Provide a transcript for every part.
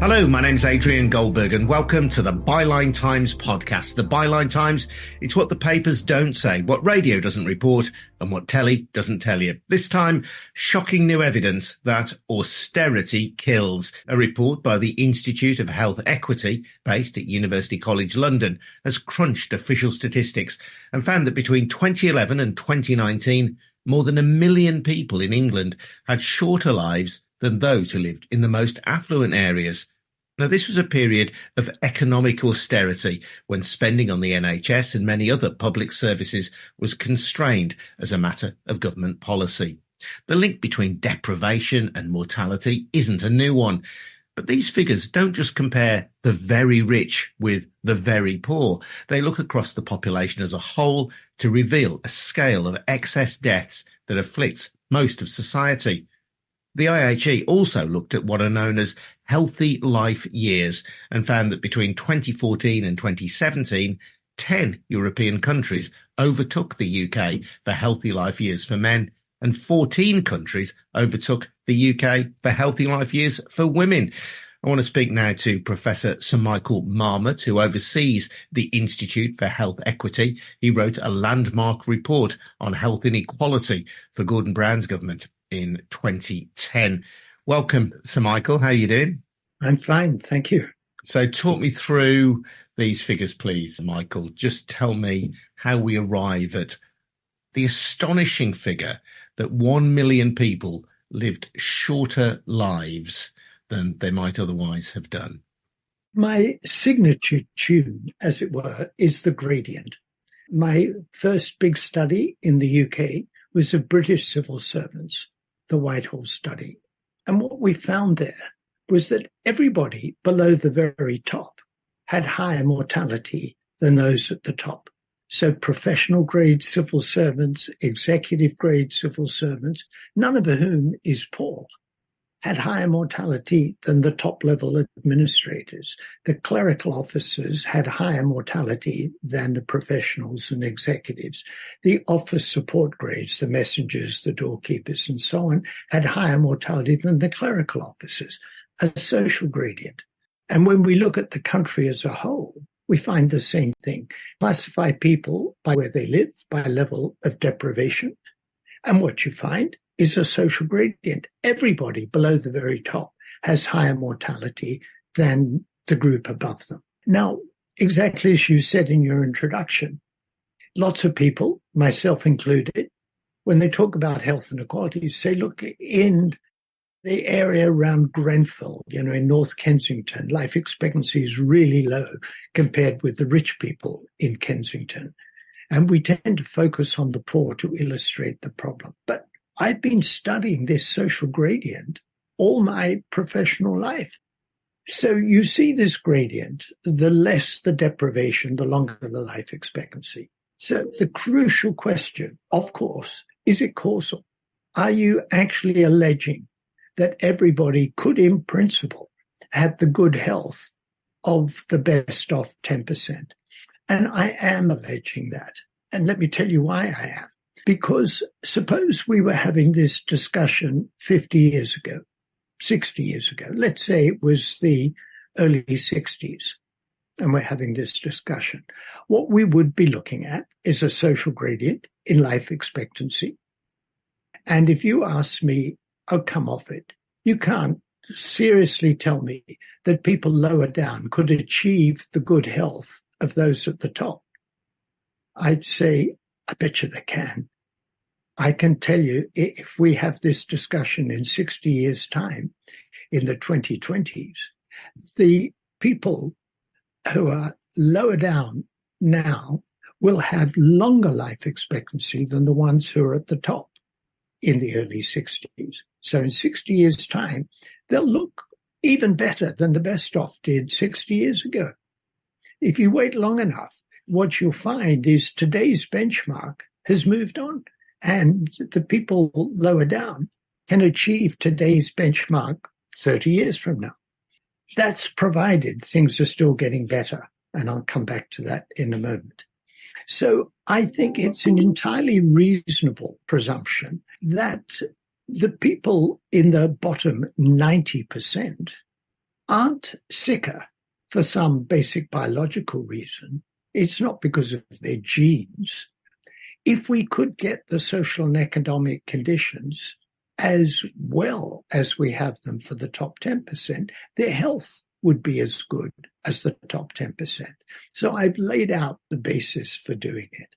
Hello, my name's Adrian Goldberg and welcome to the Byline Times podcast. The Byline Times, it's what the papers don't say, what radio doesn't report and what telly doesn't tell you. This time, shocking new evidence that austerity kills. A report by the Institute of Health Equity, based at University College London, has crunched official statistics and found that between 2011 and 2019, more than 1 million people in England had shorter lives than those who lived in the most affluent areas. Now, this was a period of economic austerity when spending on the NHS and many other public services was constrained as a matter of government policy. The link between deprivation and mortality isn't a new one, but these figures don't just compare the very rich with the very poor. They look across the population as a whole to reveal a scale of excess deaths that afflicts most of society. The IHE also looked at what are known as healthy life years and found that between 2014 and 2017, 10 European countries overtook the UK for healthy life years for men, and 14 countries overtook the UK for healthy life years for women. I want to speak now to Professor Sir Michael Marmot, who oversees the Institute for Health Equity. He wrote a landmark report on health inequality for Gordon Brown's government in 2010. Welcome, Sir Michael. How are you doing? I'm fine, thank you. So talk me through these figures, please, Michael. Just tell me how we arrive at the astonishing figure that 1 million people lived shorter lives than they might otherwise have done. My signature tune, as it were, is the gradient. My first big study in the UK was of British civil servants, the Whitehall study. And what we found there was that everybody below the very top had higher mortality than those at the top. So professional grade civil servants, executive grade civil servants, none of whom is poor, had higher mortality than the top level administrators. The clerical officers had higher mortality than the professionals and executives. The office support grades, the messengers, the doorkeepers and so on, had higher mortality than the clerical officers, a social gradient. And when we look at the country as a whole, we find the same thing. Classify people by where they live, by level of deprivation. And what you find is a social gradient. Everybody below the very top has higher mortality than the group above them. Now, exactly as you said in your introduction, lots of people, myself included, when they talk about health inequality, say, look, in the area around Grenfell, in North Kensington, life expectancy is really low compared with the rich people in Kensington. And we tend to focus on the poor to illustrate the problem. But I've been studying this social gradient all my professional life. So you see this gradient, the less the deprivation, the longer the life expectancy. So the crucial question, of course, is it causal? Are you actually alleging that everybody could, in principle, have the good health of the best off 10%? And I am alleging that. And let me tell you why I am. Because suppose we were having this discussion 50 years ago, 60 years ago. Let's say it was the early 60s, and we're having this discussion. What we would be looking at is a social gradient in life expectancy. And if you ask me, oh, come off it, you can't seriously tell me that people lower down could achieve the good health of those at the top. I'd say, I bet you they can. I can tell you, if we have this discussion in 60 years' time, in the 2020s, the people who are lower down now will have longer life expectancy than the ones who are at the top in the early 60s. So in 60 years' time, they'll look even better than the best off did 60 years ago. If you wait long enough, what you'll find is today's benchmark has moved on, and the people lower down can achieve today's benchmark 30 years from now. That's provided things are still getting better, and I'll come back to that in a moment. So I think it's an entirely reasonable presumption that the people in the bottom 90% aren't sicker for some basic biological reason. It's not because of their genes. If we could get the social and economic conditions as well as we have them for the top 10%, their health would be as good as the top 10%. So I've laid out the basis for doing it.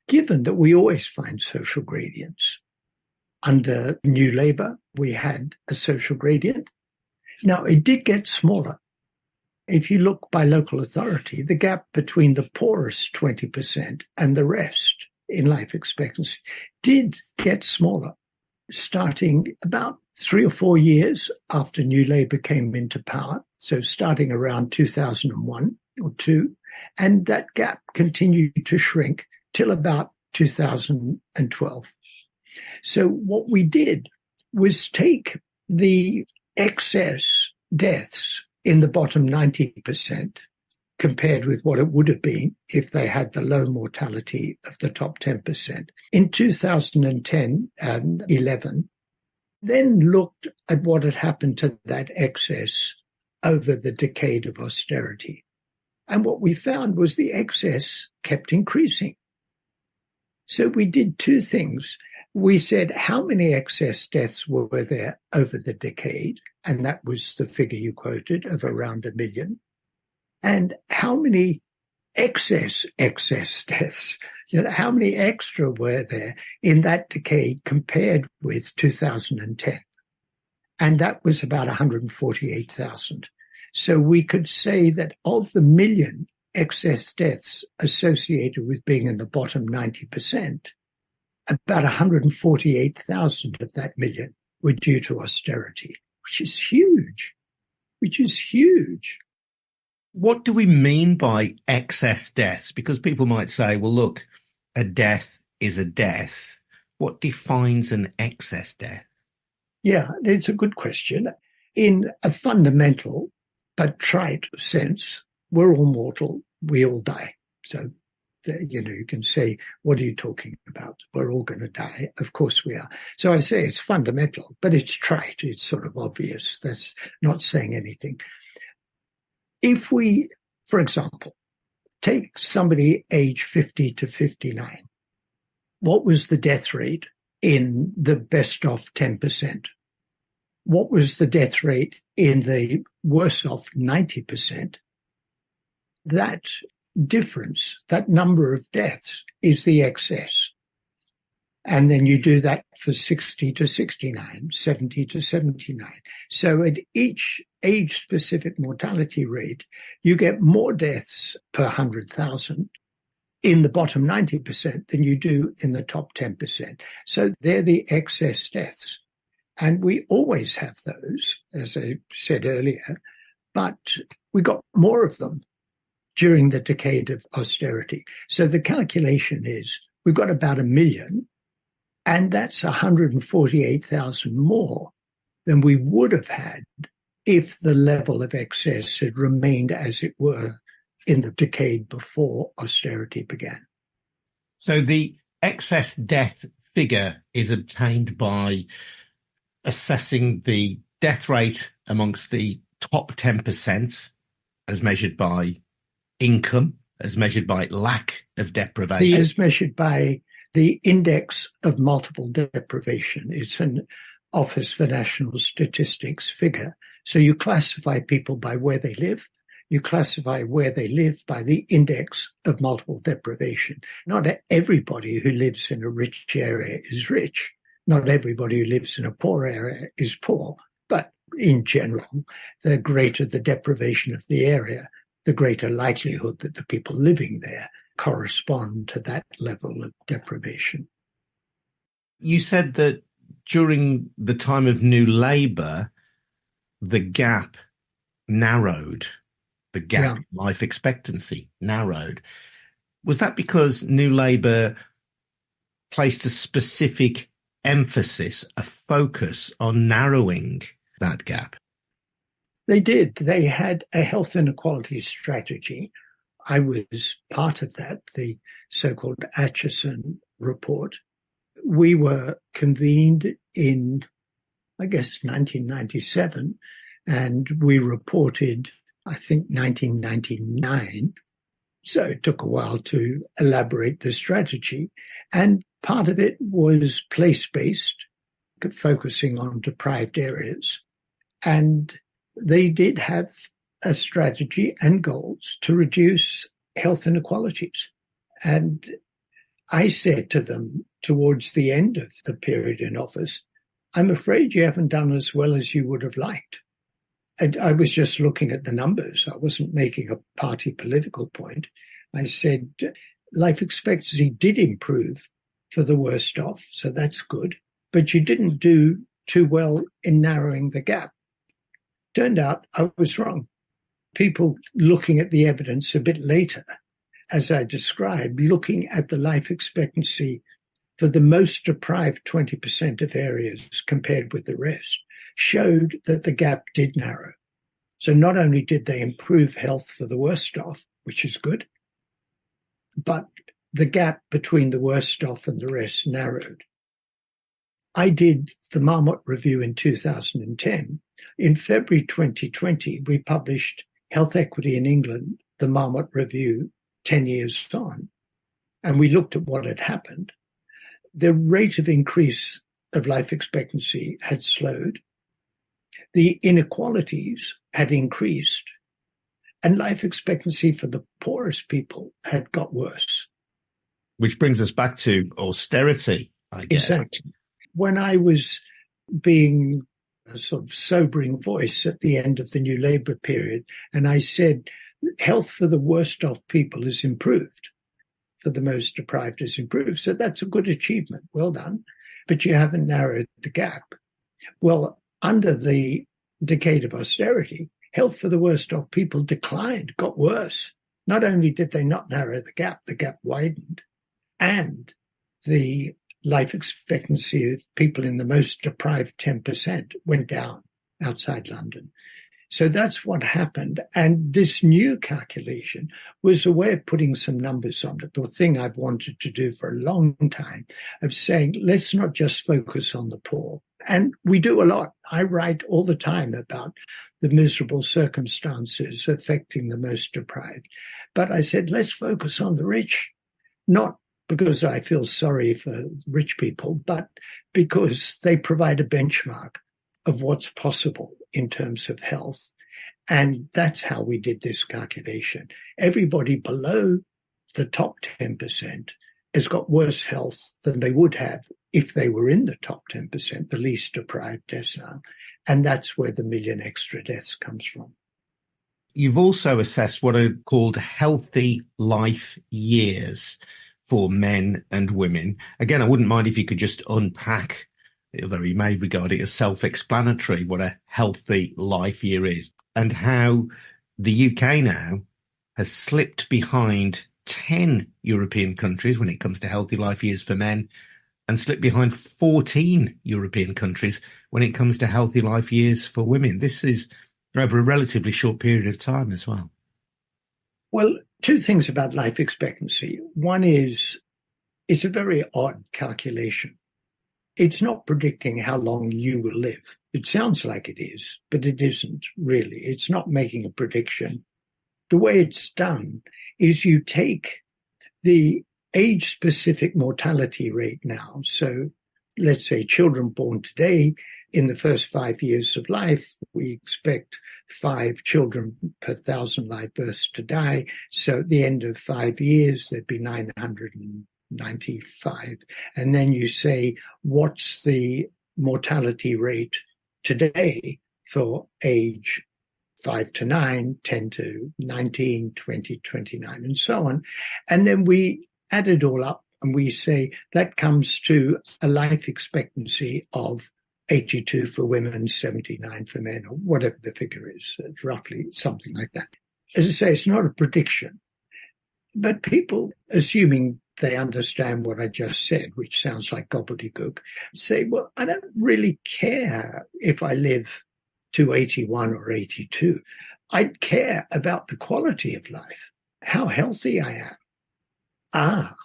Given that we always find social gradients, under New Labour, we had a social gradient. Now, it did get smaller. If you look by local authority, the gap between the poorest 20% and the rest in life expectancy did get smaller, starting about 3 or 4 years after New Labour came into power. So starting around 2001 or 2, and that gap continued to shrink till about 2012. So what we did was take the excess deaths in the bottom 90% compared with what it would have been if they had the low mortality of the top 10%. In 2010 and 11, then looked at what had happened to that excess over the decade of austerity. And what we found was the excess kept increasing. So we did two things. We said how many excess deaths were there over the decade, and that was the figure you quoted of around 1 million, and how many excess deaths, how many extra were there in that decade compared with 2010. And that was about 148,000. So we could say that of the 1 million excess deaths associated with being in the bottom 90%, about 148,000 of that 1 million were due to austerity, which is huge. What do we mean by excess deaths? Because people might say, well, look, a death is a death. What defines an excess death? Yeah, it's a good question. In a fundamental but trite sense, we're all mortal, we all die. So, you can say, what are you talking about? We're all going to die. Of course we are. So I say it's fundamental, but it's trite. It's sort of obvious. That's not saying anything. If we, for example, take somebody age 50 to 59, what was the death rate in the best off 10%? What was the death rate in the worse off 90%? That difference, that number of deaths, is the excess. And then you do that for 60 to 69, 70 to 79. So at each age-specific mortality rate, you get more deaths per 100,000 in the bottom 90% than you do in the top 10%. So they're the excess deaths. And we always have those, as I said earlier, but we got more of them during the decade of austerity. So the calculation is we've got about 1 million, and that's 148,000 more than we would have had if the level of excess had remained as it were in the decade before austerity began. So the excess death figure is obtained by assessing the death rate amongst the top 10% as measured by income, as measured by lack of deprivation. As measured by the index of multiple deprivation. It's an Office for National Statistics figure. So you classify people by where they live. You classify where they live by the index of multiple deprivation. Not everybody who lives in a rich area is rich. Not everybody who lives in a poor area is poor. But in general, the greater the deprivation of the area, the greater likelihood that the people living there correspond to that level of deprivation. You said that during the time of New Labour, the gap narrowed, the gap life expectancy narrowed. Was that because New Labour placed a specific emphasis, a focus on narrowing that gap? They did. They had a health inequality strategy. I was part of that, the so-called Atchison report. We were convened in, I guess, 1997, And we reported, I think, 1999. So it took a while to elaborate the strategy. And part of it was place-based, focusing on deprived areas. And they did have a strategy and goals to reduce health inequalities. And I said to them towards the end of the period in office, I'm afraid you haven't done as well as you would have liked. And I was just looking at the numbers. I wasn't making a party political point. I said life expectancy did improve for the worst off, so that's good. But you didn't do too well in narrowing the gap. Turned out I was wrong. People looking at the evidence a bit later, as I described, looking at the life expectancy for the most deprived 20% of areas compared with the rest, showed that the gap did narrow. So not only did they improve health for the worst off, which is good, but the gap between the worst off and the rest narrowed. I did the Marmot Review in 2010. In February 2020, we published Health Equity in England, the Marmot Review, 10 years on. And we looked at what had happened. The rate of increase of life expectancy had slowed. The inequalities had increased. And life expectancy for the poorest people had got worse. Which brings us back to austerity, I guess. Exactly. When I was being a sort of sobering voice at the end of the New Labour period, and I said, health for the worst off people has improved, for the most deprived has improved. So that's a good achievement. Well done. But you haven't narrowed the gap. Well, under the decade of austerity, health for the worst off people declined, got worse. Not only did they not narrow the gap widened, and the life expectancy of people in the most deprived 10% went down outside London. So that's what happened. And this new calculation was a way of putting some numbers on it, the thing I've wanted to do for a long time, of saying, let's not just focus on the poor. And we do a lot. I write all the time about the miserable circumstances affecting the most deprived. But I said, let's focus on the rich, not because I feel sorry for rich people, but because they provide a benchmark of what's possible in terms of health. And that's how we did this calculation. Everybody below the top 10% has got worse health than they would have if they were in the top 10%, the least deprived decile. And that's where the million extra deaths comes from. You've also assessed what are called healthy life years for men and women. Again, I wouldn't mind if you could just unpack, although you may regard it as self-explanatory, what a healthy life year is, and how the UK now has slipped behind 10 European countries when it comes to healthy life years for men, and slipped behind 14 European countries when it comes to healthy life years for women. This is over a relatively short period of time as well. Well, two things about life expectancy. One is, it's a very odd calculation. It's not predicting how long you will live. It sounds like it is, but it isn't really. It's not making a prediction. The way it's done is you take the age-specific mortality rate now. So let's say children born today, in the first 5 years of life, we expect 5 children per 1,000 live births to die. So at the end of 5 years, there'd be 995. And then you say, what's the mortality rate today for age 5 to 9, 10 to 19, 20, 29, and so on. And then we add it all up and we say that comes to a life expectancy of 82 for women, 79 for men, or whatever the figure is. It's roughly something like that. As I say, it's not a prediction. But people, assuming they understand what I just said, which sounds like gobbledygook, say, well, I don't really care if I live to 81 or 82. I care about the quality of life, how healthy I am.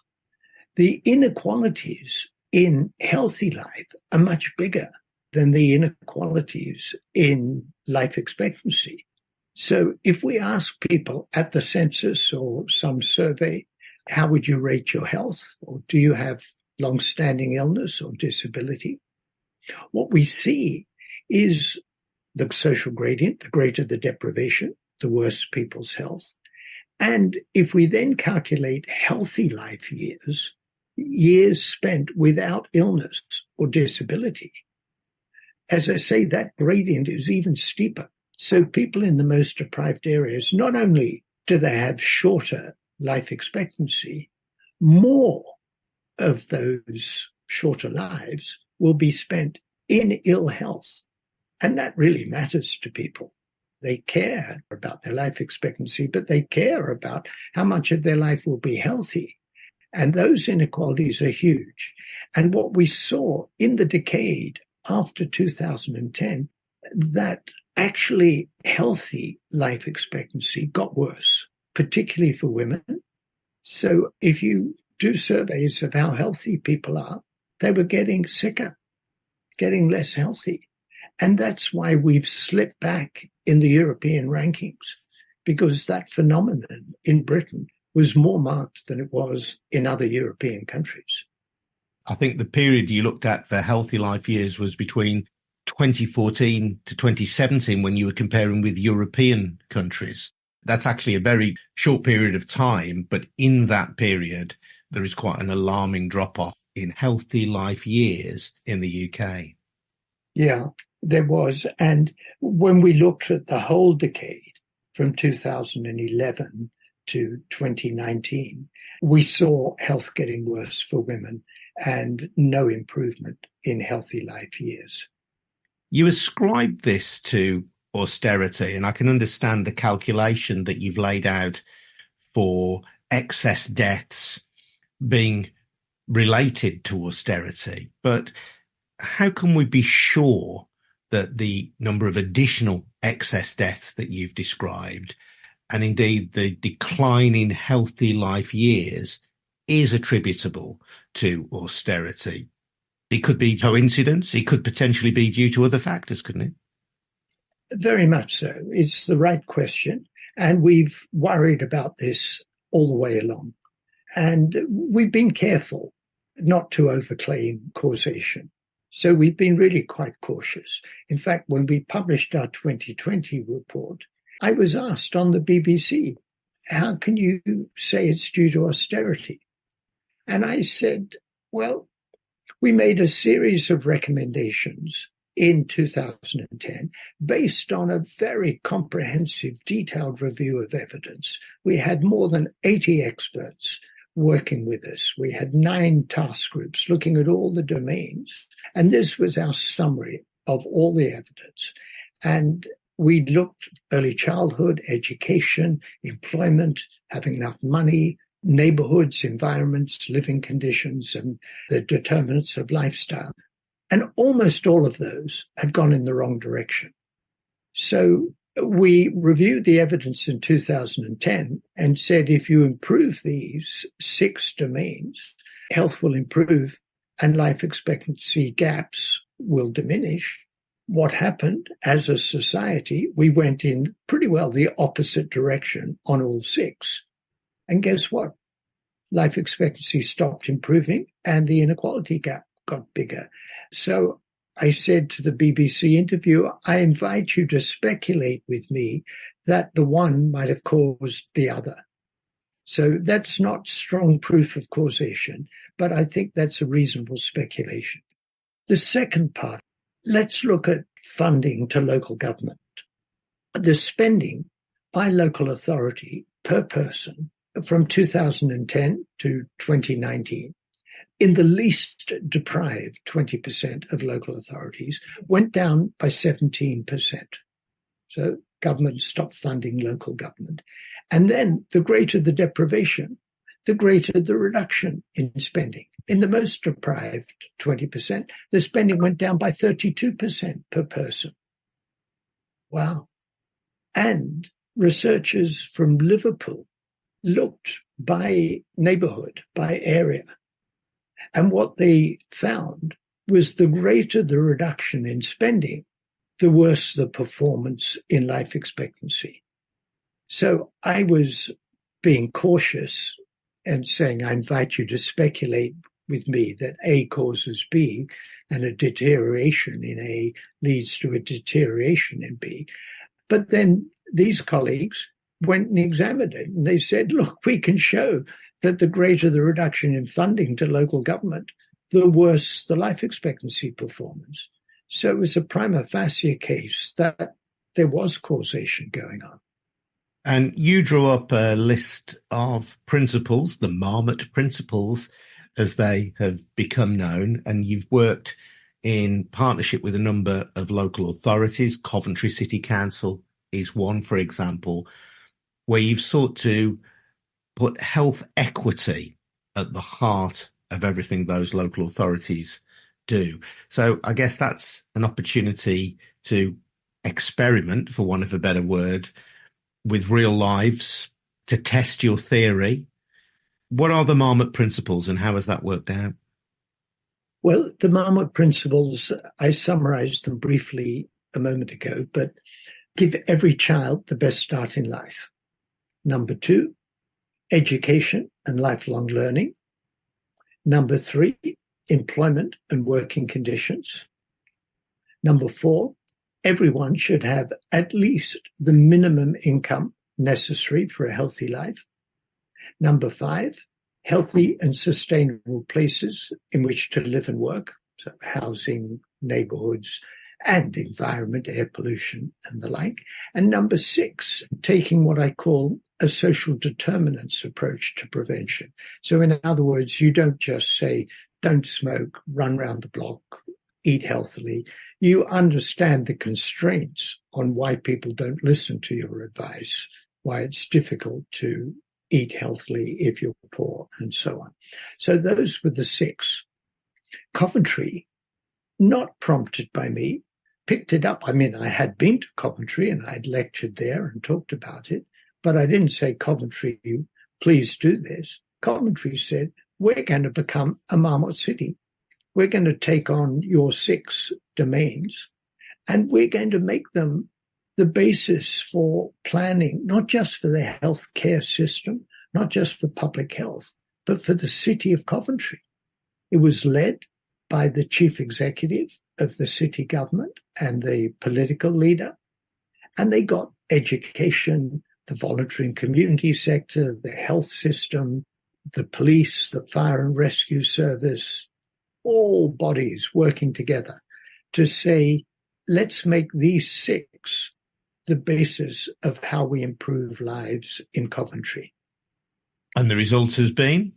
The inequalities in healthy life are much bigger than the inequalities in life expectancy. So if we ask people at the census or some survey, how would you rate your health? Or do you have long-standing illness or disability? What we see is the social gradient. The greater the deprivation, the worse people's health. And if we then calculate healthy life years, years spent without illness or disability, as I say, that gradient is even steeper. So people in the most deprived areas, not only do they have shorter life expectancy, more of those shorter lives will be spent in ill health. And that really matters to people. They care about their life expectancy, but they care about how much of their life will be healthy. And those inequalities are huge. And what we saw in the decade after 2010, that actually healthy life expectancy got worse, particularly for women. So if you do surveys of how healthy people are, they were getting sicker, getting less healthy. And that's why we've slipped back in the European rankings, because that phenomenon in Britain was more marked than it was in other European countries. I think the period you looked at for healthy life years was between 2014 to 2017 when you were comparing with European countries. That's actually a very short period of time, but in that period, there is quite an alarming drop-off in healthy life years in the UK. Yeah, there was. And when we looked at the whole decade from 2011 to 2019, we saw health getting worse for women and no improvement in healthy life years. You ascribe this to austerity, and I can understand the calculation that you've laid out for excess deaths being related to austerity. But how can we be sure that the number of additional excess deaths that you've described, and indeed the decline in healthy life years, is attributable to austerity? It could be coincidence. It could potentially be due to other factors, couldn't it? Very much so. It's the right question. And we've worried about this all the way along. And we've been careful not to overclaim causation. So we've been really quite cautious. In fact, when we published our 2020 report, I was asked on the BBC, how can you say it's due to austerity? And I said, well, we made a series of recommendations in 2010 based on a very comprehensive, detailed review of evidence. We had more than 80 experts working with us. We had 9 task groups looking at all the domains. And this was our summary of all the evidence. And we looked early childhood, education, employment, having enough money, neighborhoods, environments, living conditions, and the determinants of lifestyle. And almost all of those had gone in the wrong direction. So we reviewed the evidence in 2010 and said, if you improve these 6 domains, health will improve and life expectancy gaps will diminish. What happened as a society, we went in pretty well the opposite direction on all 6. And guess what? Life expectancy stopped improving and the inequality gap got bigger. So I said to the BBC interviewer, I invite you to speculate with me that the one might have caused the other. So that's not strong proof of causation, but I think that's a reasonable speculation. The second part, let's look at funding to local government. The spending by local authority per person from 2010 to 2019, in the least deprived 20% of local authorities, went down by 17%. So government stopped funding local government. And then the greater the deprivation, the greater the reduction in spending. In the most deprived 20%, the spending went down by 32% per person. Wow. And researchers from Liverpool looked by neighborhood, by area. And what they found was the greater the reduction in spending, the worse the performance in life expectancy. So I was being cautious and saying, I invite you to speculate with me that A causes B and a deterioration in A leads to a deterioration in B. But then these colleagues went and examined it and they said, look, we can show that the greater the reduction in funding to local government, the worse the life expectancy performance. So it was a prima facie case that there was causation going on. And you drew up a list of principles, the Marmot principles, as they have become known, and you've worked in partnership with a number of local authorities. Coventry City Council is one, for example, where you've sought to put health equity at the heart of everything those local authorities do. So I guess that's an opportunity to experiment, for want of a better word, with real lives, to test your theory. What are the Marmot principles and how has that worked out? Well, the Marmot principles, I summarized them briefly a moment ago, but give every child the best start in life. Number 2, education and lifelong learning. Number 3, employment and working conditions. Number 4, everyone should have at least the minimum income necessary for a healthy life. Number 5, healthy and sustainable places in which to live and work, so housing, neighborhoods, and environment, air pollution, and the like. And number 6, taking what I call a social determinants approach to prevention. So in other words, you don't just say, don't smoke, run round the block, eat healthily. You understand the constraints on why people don't listen to your advice, why it's difficult to eat healthily if you're poor, and so on. So those were the 6. Coventry, not prompted by me, picked it up. I mean, I had been to Coventry and I'd lectured there and talked about it, but I didn't say, Coventry, please do this. Coventry said, we're going to become a Marmot city. We're going to take on your 6 domains and we're going to make them the basis for planning, not just for the healthcare system, not just for public health, but for the city of Coventry. It was led by the chief executive of the city government and the political leader, and they got education, the voluntary and community sector, the health system, the police, the fire and rescue service, all bodies working together to say, let's make these 6 the basis of how we improve lives in Coventry. And the result has been?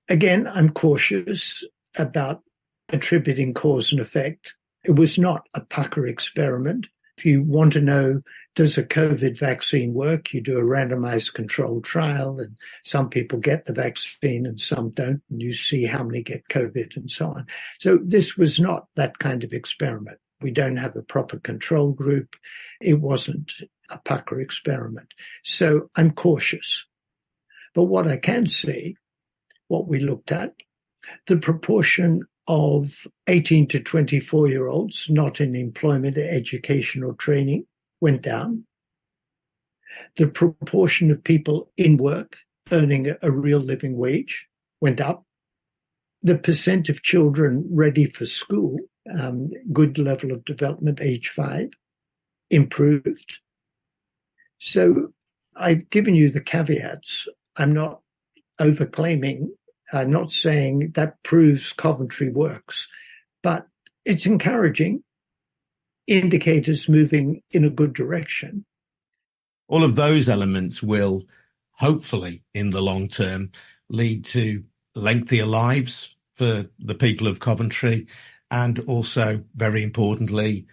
Again, I'm cautious about attributing cause and effect. It was not a pucker experiment. If you want to know, does a COVID vaccine work? You do a randomized controlled trial and some people get the vaccine and some don't, and you see how many get COVID and so on. So this was not that kind of experiment. We don't have a proper control group. It wasn't a pucker experiment. So I'm cautious. But what I can say, what we looked at, the proportion of 18 to 24-year-olds not in employment, education or training went down. The proportion of people in work earning a real living wage went up. The percent of children ready for school, good level of development, age 5, improved. So I've given you the caveats. I'm not overclaiming. I'm not saying that proves Coventry works, but it's encouraging, indicators moving in a good direction. All of those elements will hopefully in the long term lead to lengthier lives for the people of Coventry and also, very importantly,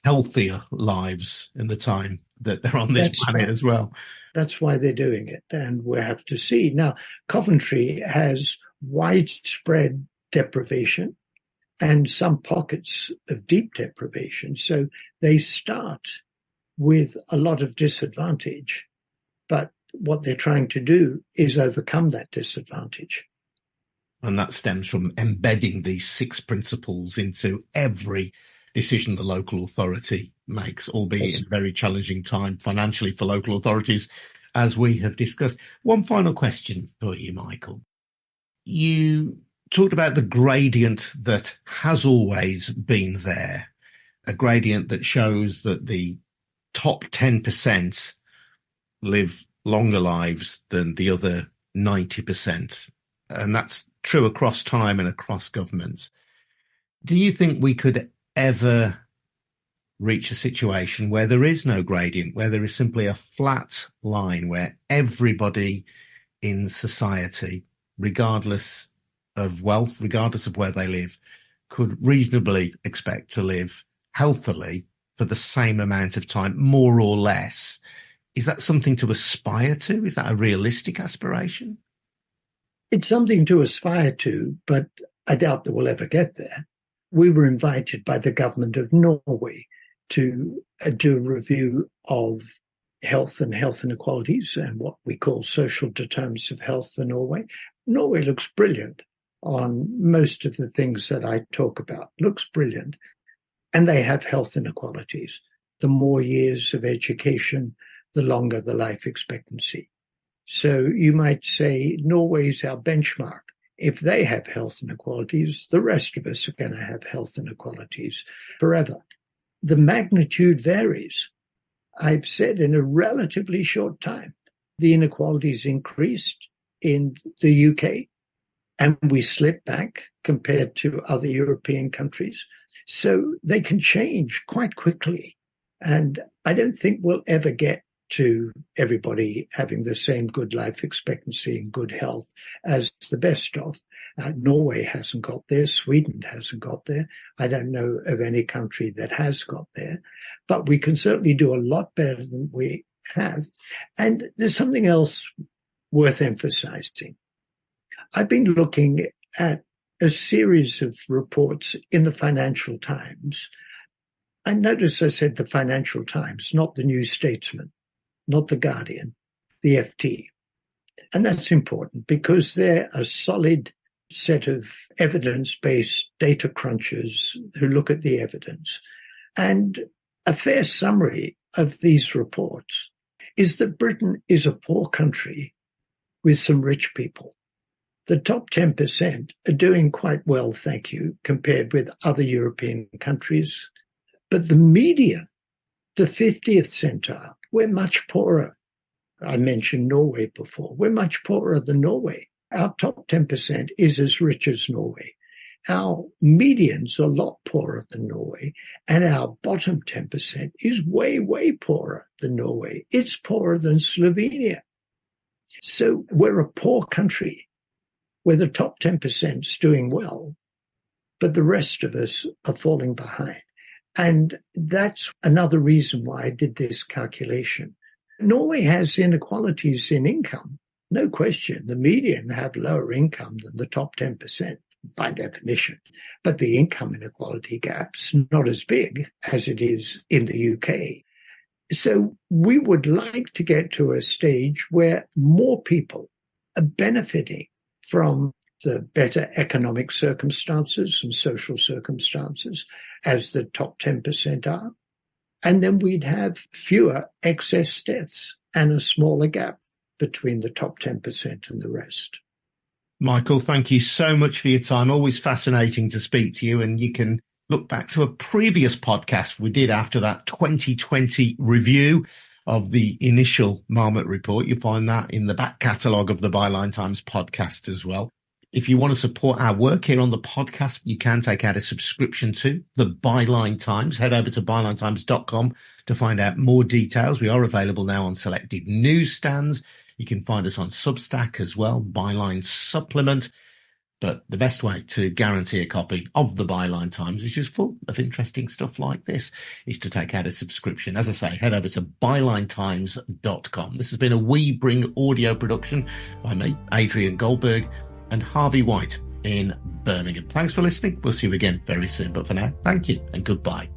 healthier lives in the time that they're on this planet as well. That's why they're doing it, and we'll have to see. Now, Coventry has widespread deprivation and some pockets of deep deprivation. So they start with a lot of disadvantage, but what they're trying to do is overcome that disadvantage. And that stems from embedding these 6 principles into every decision the local authority makes, albeit in a very challenging time financially for local authorities, as we have discussed. One final question for you, Michael. You talked about the gradient that has always been there, a gradient that shows that the top 10% live longer lives than the other 90%. And that's true across time and across governments. Do you think we could ever reach a situation where there is no gradient, where there is simply a flat line, where everybody in society, regardless of wealth, regardless of where they live, could reasonably expect to live healthily for the same amount of time, more or less? Is that something to aspire to? Is that a realistic aspiration? It's something to aspire to, but I doubt that we'll ever get there. We were invited by the government of Norway to do a review of health and health inequalities and what we call social determinants of health for Norway. Norway looks brilliant on most of the things that I talk about, looks brilliant. And they have health inequalities. The more years of education, the longer the life expectancy. So you might say Norway's our benchmark. If they have health inequalities, the rest of us are going to have health inequalities forever. The magnitude varies. I've said in a relatively short time, the inequalities increased in the UK and we slipped back compared to other European countries. So they can change quite quickly. And I don't think we'll ever get to everybody having the same good life expectancy and good health as the best of. Norway hasn't got there. Sweden hasn't got there. I don't know of any country that has got there. But we can certainly do a lot better than we have. And there's something else worth emphasizing. I've been looking at a series of reports in the Financial Times. I notice I said the Financial Times, not the New Statesman, not the Guardian, the FT. And that's important because they're a solid set of evidence-based data crunchers who look at the evidence. And a fair summary of these reports is that Britain is a poor country with some rich people. The top 10% are doing quite well, thank you, compared with other European countries. But the median, the 50th centile, we're much poorer. I mentioned Norway before. We're much poorer than Norway. Our top 10% is as rich as Norway. Our median's a lot poorer than Norway, and our bottom 10% is way, way poorer than Norway. It's poorer than Slovenia. So we're a poor country where the top 10% is doing well, but the rest of us are falling behind. And that's another reason why I did this calculation. Norway has inequalities in income, no question. The median have lower income than the top 10%. By definition, but the income inequality gap's not as big as it is in the UK. So we would like to get to a stage where more people are benefiting from the better economic circumstances and social circumstances as the top 10% are. And then we'd have fewer excess deaths and a smaller gap between the top 10% and the rest. Michael, thank you so much for your time. Always fascinating to speak to you. And you can look back to a previous podcast we did after that 2020 review of the initial Marmot report. You'll find that in the back catalogue of the Byline Times podcast as well. If you want to support our work here on the podcast, you can take out a subscription to the Byline Times. Head over to bylinetimes.com to find out more details. We are available now on selected newsstands. You can find us on Substack as well, Byline Supplement. But the best way to guarantee a copy of the Byline Times, which is full of interesting stuff like this, is to take out a subscription. As I say, head over to bylinetimes.com. This has been a We Bring audio production by me, Adrian Goldberg, and Harvey White in Birmingham. Thanks for listening. We'll see you again very soon. But for now, thank you and goodbye.